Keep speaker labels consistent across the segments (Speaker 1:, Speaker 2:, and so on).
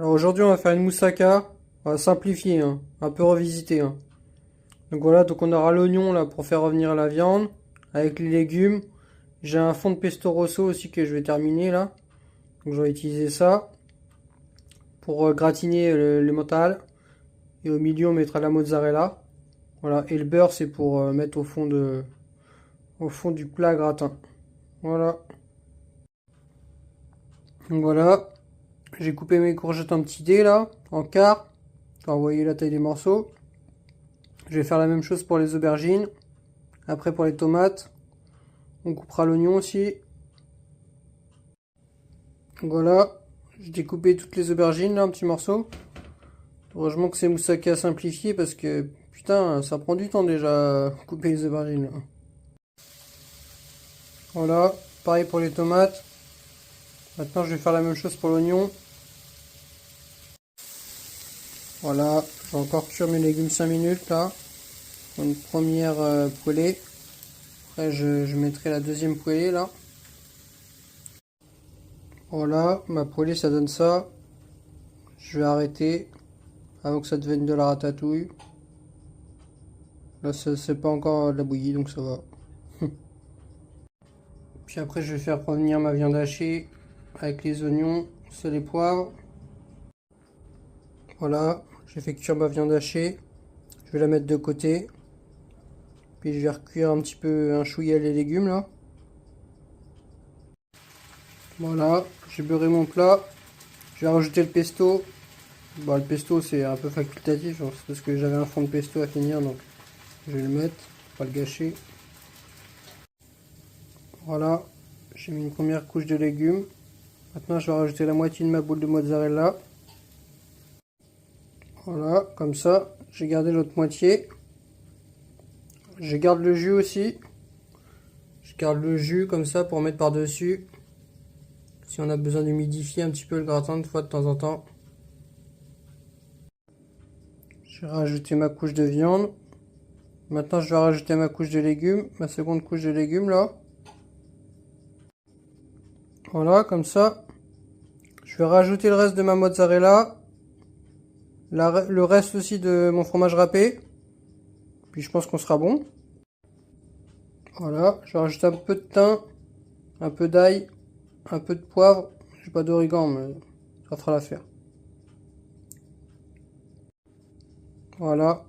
Speaker 1: Alors aujourd'hui on va faire une moussaka, on va simplifier, hein, un peu revisiter, hein. Donc voilà, donc on aura l'oignon là pour faire revenir la viande, avec les légumes. J'ai un fond de pesto rosso aussi que je vais terminer là. Donc je vais utiliser ça pour gratiner le mental. Et au milieu on mettra la mozzarella. Voilà, et le beurre c'est pour mettre au fond du plat gratin. Voilà. Donc voilà, j'ai coupé mes courgettes en petits dés là, en quart. Vous voyez la taille des morceaux. Je vais faire la même chose pour les aubergines. Après pour les tomates, on coupera l'oignon aussi. Voilà, j'ai découpé toutes les aubergines là en petits morceaux. Heureusement que c'est moussaka simplifié parce que putain, ça prend du temps déjà à couper les aubergines là. Voilà, pareil pour les tomates. Maintenant je vais faire la même chose pour l'oignon. Voilà, je vais encore cuire mes légumes 5 minutes là. Une première poêlée. Après je mettrai la deuxième poêlée là. Voilà, ma poêlée ça donne ça. Je vais arrêter avant que ça devienne de la ratatouille. Là c'est pas encore de la bouillie donc ça va. Puis après je vais faire revenir ma viande hachée avec les oignons, sel et poivre. Voilà, j'ai fait cuire ma viande hachée. Je vais la mettre de côté. Puis je vais recuire un petit peu, un chouïa les légumes là. Voilà, j'ai beurré mon plat. Je vais rajouter le pesto. Bon, le pesto c'est un peu facultatif, hein, c'est parce que j'avais un fond de pesto à finir donc je vais le mettre, pas le gâcher. Voilà, j'ai mis une première couche de légumes. Maintenant je vais rajouter la moitié de ma boule de mozzarella. Voilà, comme ça, j'ai gardé l'autre moitié. Je garde le jus aussi. Je garde le jus comme ça pour mettre par-dessus. Si on a besoin d'humidifier un petit peu le gratin de fois de temps en temps. J'ai rajouté ma couche de viande. Maintenant je vais rajouter ma couche de légumes, ma seconde couche de légumes là. Voilà, comme ça. Je vais rajouter le reste de ma mozzarella. Le reste aussi de mon fromage râpé. Puis je pense qu'on sera bon. Voilà, je vais rajouter un peu de thym, un peu d'ail, un peu de poivre. J'ai pas d'origan, mais ça fera l'affaire. Voilà,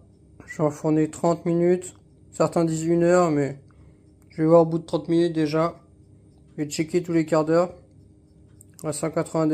Speaker 1: je vais enfourner 30 minutes. Certains disent 1 heure, mais je vais voir au bout de 30 minutes déjà. Je vais checker tous les quarts d'heure à 180 degrés.